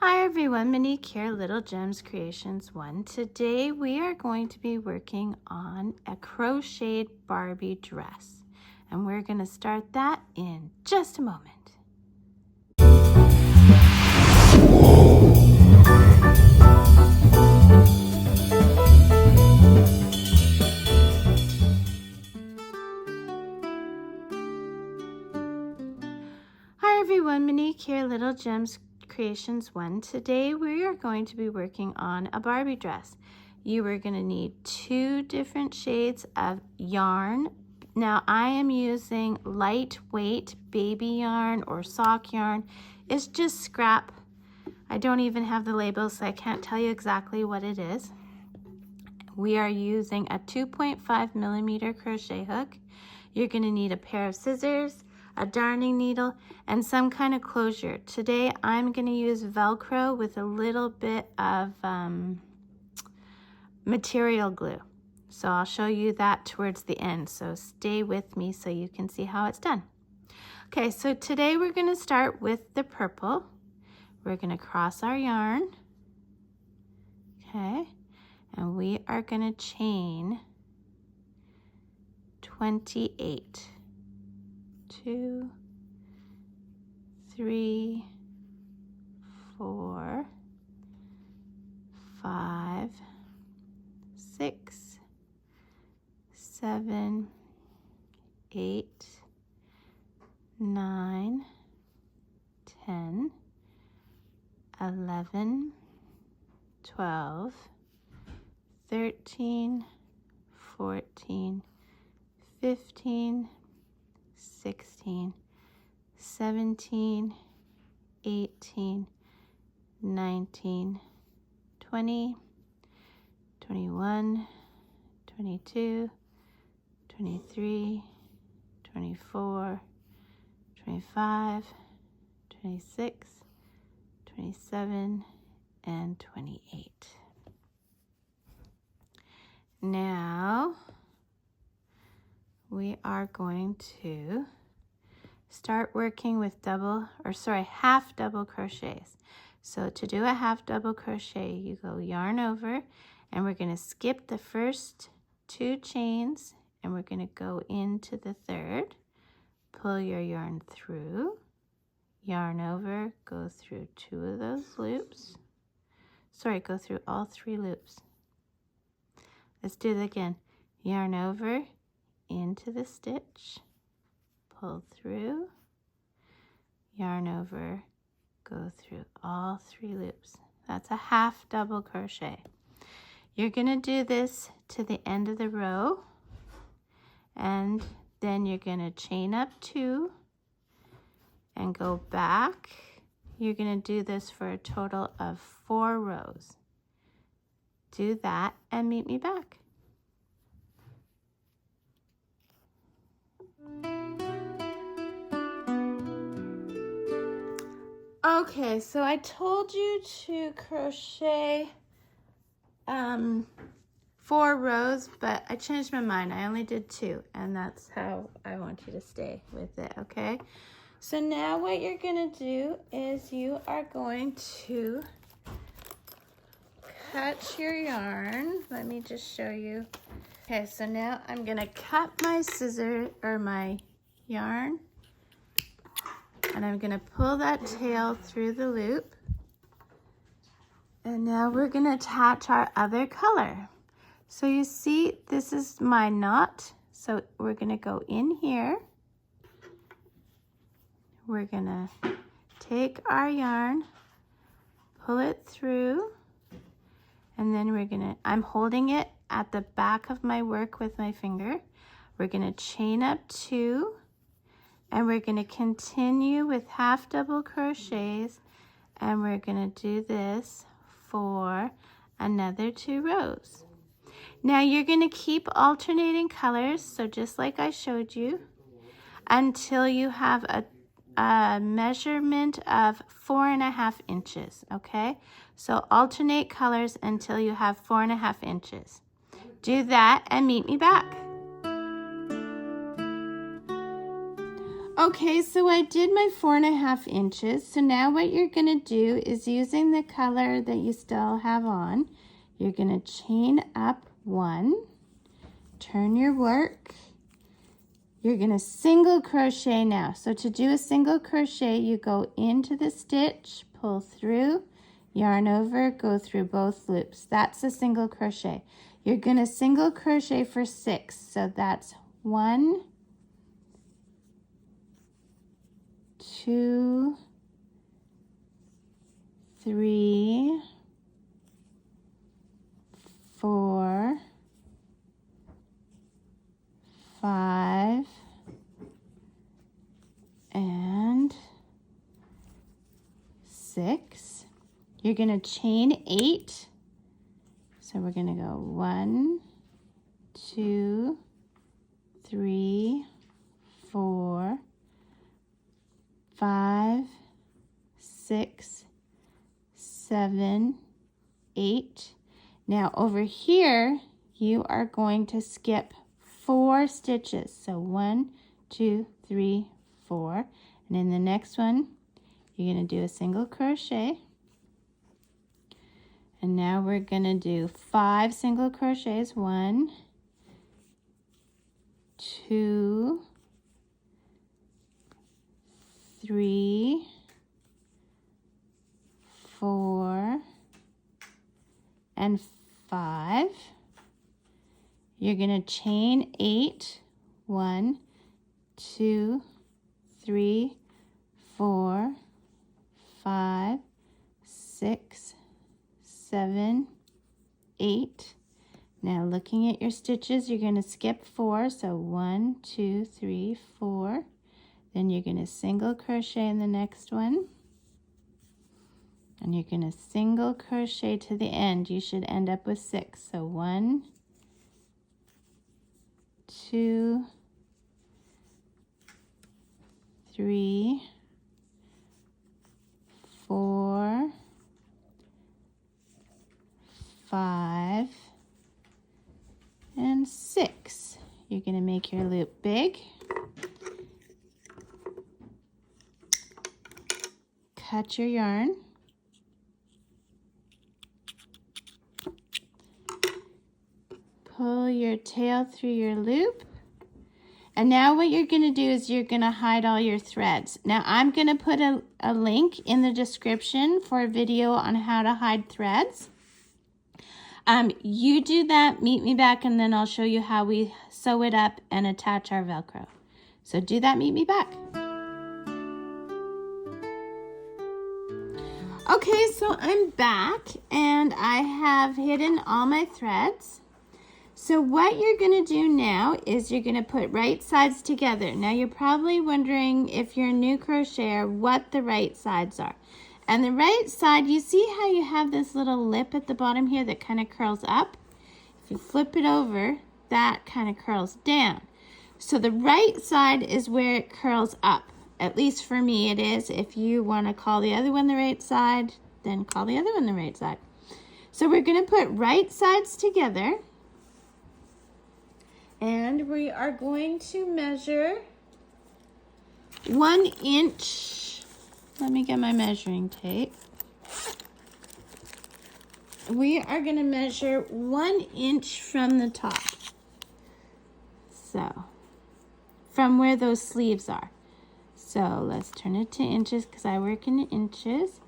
Hi everyone, Monique here, Little Gems Creations 1. Today we are going to be working on a crocheted Barbie dress. And we're going to start that in just a moment. Hi everyone, Monique here, Little Gems Creations 1. Today we are going to be working on a Barbie dress. You are going to need 2 different shades of yarn. Now I am using lightweight baby yarn or sock yarn. It's just scrap. I don't even have the labels, so I can't tell you exactly what it is. We are using a 2.5 millimeter crochet hook. You're going to need a pair of scissors, a darning needle, and some kind of closure. Today I'm going to use Velcro with a little bit of material glue. So I'll show you that towards the end. So stay with me so you can see how it's done. Okay, so today we're going to start with the purple. We're going to cross our yarn. Okay, and we are going to chain 28. 2, 3, 4, 5, 6, 7, 8, 9, 10, 11, 12, 13, 14, 15, 16, 17, 18, 19, 20, 21, 22, 23, 24, 25, 26, 27, and 28. Now we are going to start working with half double crochets. So to do a half double crochet, you go yarn over, and we're going to skip the first 2 chains, and we're going to go into the third. Pull your yarn through, yarn over, go through 2 of those loops. Go through all 3 loops. Let's do it again. Yarn over, into the stitch, pull through, yarn over, go through all 3 loops. That's a half double crochet. You're going to do this to the end of the row, and then you're going to chain up 2 and go back. You're going to do this for a total of 4 rows. Do that and meet me back. Okay, so I told you to crochet 4 rows, but I changed my mind. I only did 2, and that's how I want you to stay with it, okay? So now what you're gonna do is you are going to cut your yarn. Let me just show you. Okay, so now I'm gonna cut my scissors or my yarn, and I'm gonna pull that tail through the loop. And now we're gonna attach our other color. So you see, this is my knot. So we're gonna go in here. We're gonna take our yarn, pull it through, and then I'm holding it at the back of my work with my finger. We're gonna chain up 2, and we're gonna continue with half double crochets, and we're gonna do this for another 2 rows. Now you're gonna keep alternating colors, so just like I showed you, until you have a measurement of 4.5 inches, okay? So alternate colors until you have 4.5 inches. Do that and meet me back. Okay, so I did my 4.5 inches. So now what you're gonna do is, using the color that you still have on, you're gonna chain up 1, turn your work. You're gonna single crochet now. So to do a single crochet, you go into the stitch, pull through, yarn over, go through both loops. That's a single crochet. You're gonna single crochet for 6. So that's 1, 2, 3, 4, 5, and 6. You're going to chain 8. So we're going to go 1, 2, 3, 4, 5, 6, 7, 8. Now over here, you are going to skip 4 stitches. So 1, 2, 3, 4. And in the next one, you're going to do a single crochet. And now we're going to do 5 single crochets. 1, 2, 3, 4, and 5. You're going to chain 8. 1, 2, 3, 4, 5, 6, 7, 8. Now looking at your stitches, you're going to skip 4. So 1, 2, 3, 4. Then you're going to single crochet in the next one. And you're going to single crochet to the end. You should end up with 6. So 1, 2, 3, 4, 5, and 6. You're going to make your loop big. Cut your yarn. Pull your tail through your loop. And now what you're going to do is you're going to hide all your threads. Now I'm going to put a link in the description for a video on how to hide threads. You do that, meet me back, and then I'll show you how we sew it up and attach our Velcro. So do that, meet me back. Okay, so I'm back and I have hidden all my threads. So what you're going to do now is you're going to put right sides together. Now you're probably wondering, if you're a new crocheter, what the right sides are. And the right side, you see how you have this little lip at the bottom here that kind of curls up? If you flip it over, that kind of curls down. So the right side is where it curls up. At least for me it is. If you want to call the other one the right side, then call the other one the right side. So we're going to put right sides together. And we are going to measure 1 inch. Let me get my measuring tape. We are going to measure 1 inch from the top. So, from where those sleeves are. So let's turn it to inches because I work in inches.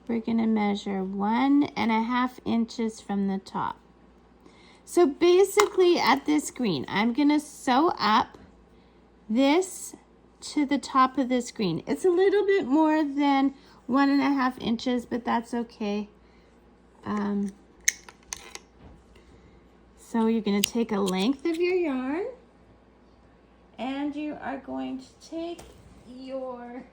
We're going to measure 1.5 inches from the top. So basically at this green, I'm going to sew up this to the top of this green. It's a little bit more than 1.5 inches, but that's okay. So you're going to take a length of your yarn and you are going to take your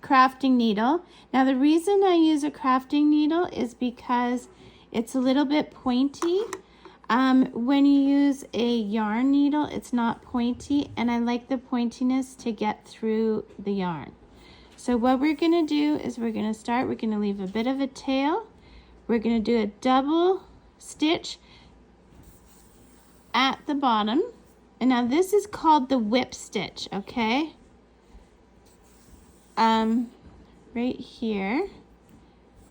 crafting needle. Now the reason I use a crafting needle is because it's a little bit pointy. When you use a yarn needle, it's not pointy, and I like the pointiness to get through the yarn. So what we're going to do is we're going to leave a bit of a tail. We're going to do a double stitch at the bottom, And now this is called the whip stitch, okay? Right here.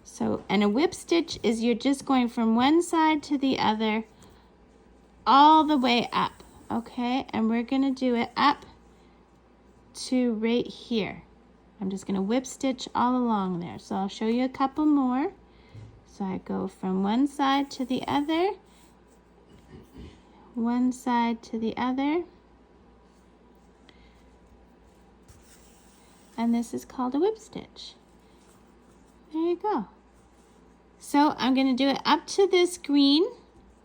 So, and a whip stitch is you're just going from one side to the other all the way up, okay? And we're gonna do it up to right here. I'm just gonna whip stitch all along there. So I'll show you a couple more. So I go from one side to the other, one side to the other, and this is called a whip stitch. There you go. So I'm going to do it up to this green,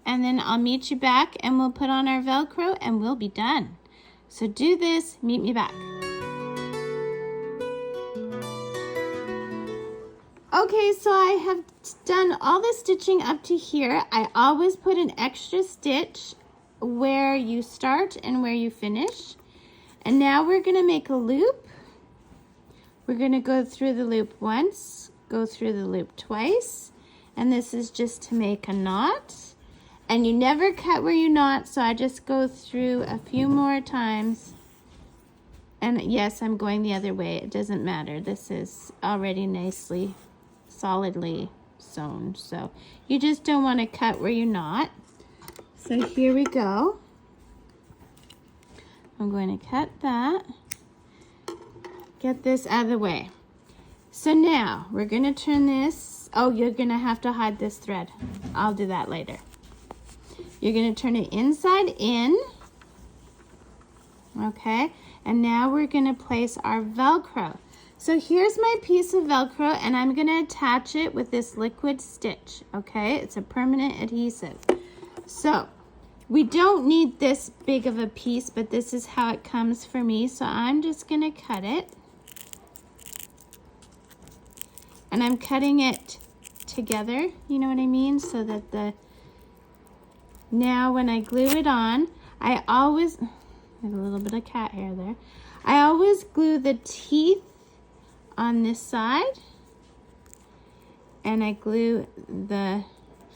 and then I'll meet you back and we'll put on our Velcro and we'll be done. So do this, meet me back. Okay, so I have done all the stitching up to here. I always put an extra stitch where you start and where you finish. And now we're going to make a loop. We're going to go through the loop once, go through the loop twice, and this is just to make a knot. And you never cut where you knot, so I just go through a few more times. And yes, I'm going the other way. It doesn't matter. This is already nicely, solidly sewn. So you just don't want to cut where you knot. So here we go. I'm going to cut that. Get this out of the way. So now we're going to turn this. Oh, you're going to have to hide this thread. I'll do that later. You're going to turn it inside in. Okay. And now we're going to place our Velcro. So here's my piece of Velcro, and I'm going to attach it with this liquid stitch. Okay. It's a permanent adhesive. So we don't need this big of a piece, but this is how it comes for me. So I'm just going to cut it. And I'm cutting it together, you know what I mean? So that now when I glue it on, I always, there's a little bit of cat hair there. I always glue the teeth on this side, and I glue the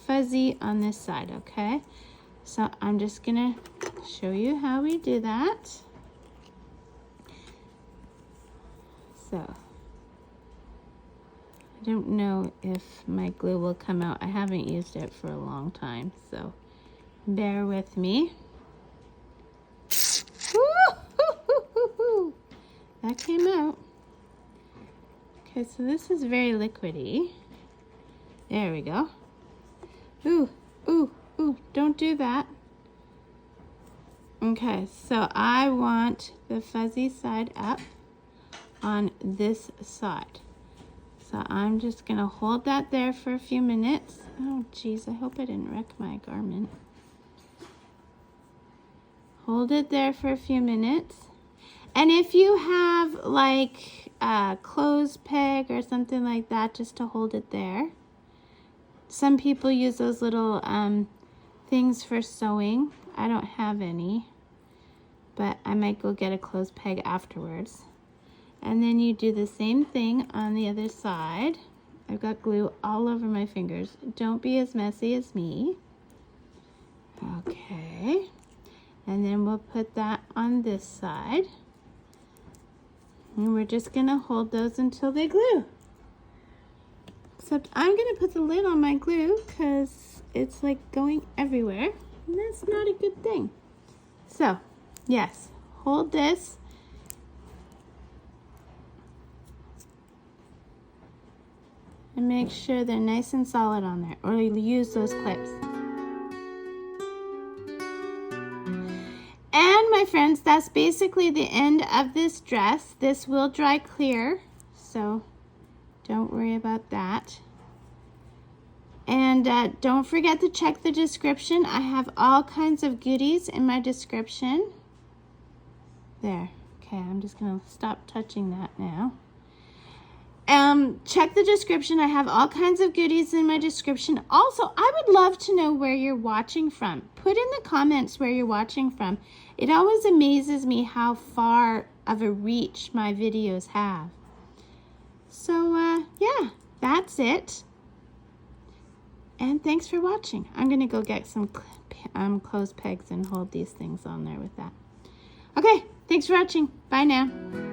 fuzzy on this side, okay? So I'm just gonna show you how we do that. So I don't know if my glue will come out. I haven't used it for a long time, so bear with me. That came out. Okay, so this is very liquidy. There we go. Ooh, ooh, ooh, don't do that. Okay, so I want the fuzzy side up on this side. So I'm just gonna hold that there for a few minutes. Oh geez, I hope I didn't wreck my garment. Hold it there for a few minutes. And if you have like a clothes peg or something like that, just to hold it there. Some people use those little things for sewing. I don't have any, but I might go get a clothes peg afterwards. And then you do the same thing on the other side. I've got glue all over my fingers. Don't be as messy as me. Okay. And then we'll put that on this side. And we're just gonna hold those until they glue. Except I'm gonna put the lid on my glue because it's like going everywhere. And that's not a good thing. So, yes, hold this. And make sure they're nice and solid on there, or you'll use those clips. And my friends, that's basically the end of this dress. This will dry clear, so don't worry about that. And don't forget to check the description. I have all kinds of goodies in my description. There. Okay, I'm just going to stop touching that now. Check the description. I have all kinds of goodies in my description. Also, I would love to know where you're watching from. Put in the comments where you're watching from. It always amazes me how far of a reach my videos have. So, yeah, that's it. And thanks for watching. I'm going to go get some clothes pegs and hold these things on there with that. Okay, thanks for watching. Bye now.